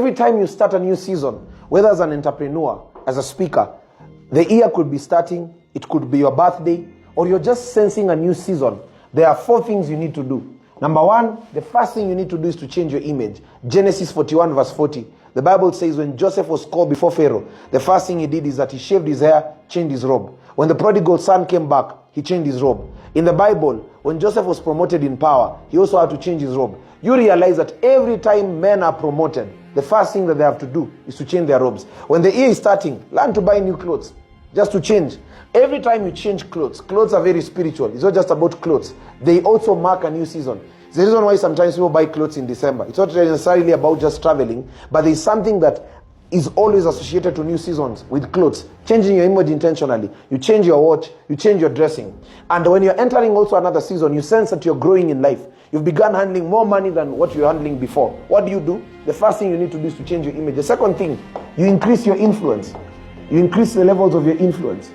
every time you start a new season, whether as an entrepreneur, as a speaker, the year could be starting, it could be your birthday, or you're just sensing a new season. There are 4 things you need to do. Number 1, the first thing you need to do is to change your image. Genesis 41 verse 40. The Bible says when Joseph was called before Pharaoh, the first thing he did is that he shaved his hair, changed his robe. When the prodigal son came back, he changed his robe. In the Bible, when Joseph was promoted in power, he also had to change his robe. You realize that every time men are promoted, the first thing that they have to do is to change their robes. When the year is starting, learn to buy new clothes, just to change. Every time you change clothes, clothes are very spiritual. It's not just about clothes. They also mark a new season. It's the reason why sometimes people buy clothes in December. It's not necessarily about just traveling, but there's something that is always associated to new seasons with clothes. Changing your image intentionally. You change your watch, you change your dressing. And when you're entering also another season, you sense that you're growing in life. You've begun handling more money than what you were handling before. What do? The first thing you need to do is to change your image. The second thing, you increase your influence. You increase the levels of your influence.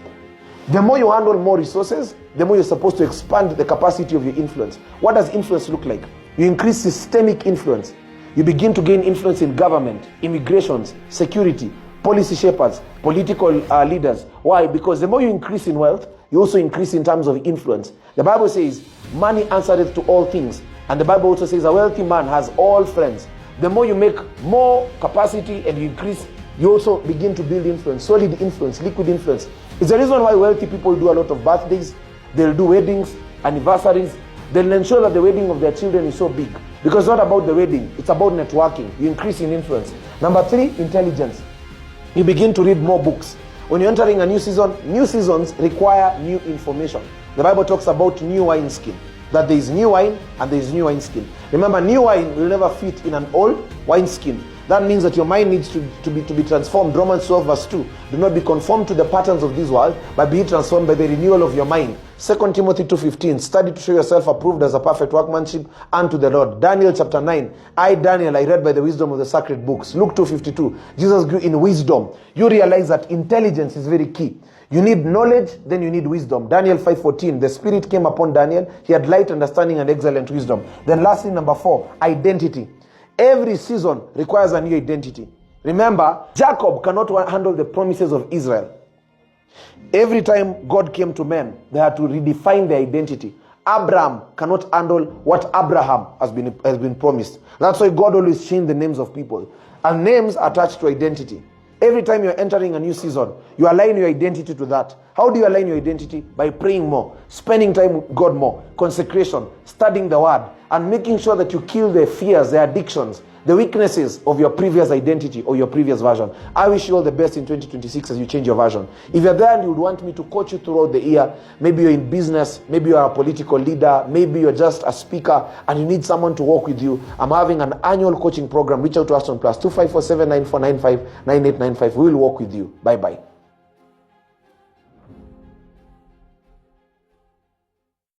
The more you handle more resources, the more you're supposed to expand the capacity of your influence. What does influence look like? You increase systemic influence. You begin to gain influence in government, immigrations, security, policy shapers, political leaders. Why? Because the more you increase in wealth, you also increase in terms of influence. The Bible says, money answereth to all things. And the Bible also says, a wealthy man has all friends. The more you make more capacity and you increase, you also begin to build influence, solid influence, liquid influence. It's the reason why wealthy people do a lot of birthdays, they'll do weddings, anniversaries. They'll ensure that the wedding of their children is so big. Because it's not about the wedding, it's about networking. You increase in influence. Number 3, intelligence. You begin to read more books. When you're entering a new season, new seasons require new information. The Bible talks about new wine skin. That there is new wine and there is new wine skin. Remember, new wine will never fit in an old wine skin. That means that your mind needs to be transformed. Romans 12 verse 2. Do not be conformed to the patterns of this world, but be transformed by the renewal of your mind. 2 Timothy 2:15. Study to show yourself approved as a perfect workmanship unto the Lord. Daniel chapter 9. I, Daniel, I read by the wisdom of the sacred books. Luke 2:52. Jesus grew in wisdom. You realize that intelligence is very key. You need knowledge, then you need wisdom. Daniel 5:14. The Spirit came upon Daniel. He had light understanding and excellent wisdom. Then lastly, number 4, identity. Every season requires a new identity. Remember, Jacob cannot handle the promises of Israel. Every time God came to men, they had to redefine their identity. Abraham cannot handle what Abraham has been promised. That's why God always changed the names of people. And names are attached to identity. Every time you're entering a new season, you align your identity to that. How do you align your identity? By praying more, spending time with God more, consecration, studying the word, and making sure that you kill the fears, the addictions, the weaknesses of your previous identity or your previous version. I wish you all the best in 2026 as you change your version. If you're there and you would want me to coach you throughout the year, maybe you're in business, maybe you're a political leader, maybe you're just a speaker and you need someone to work with you, I'm having an annual coaching program. Reach out to us on +254 794 95 9895. We will work with you. Bye-bye.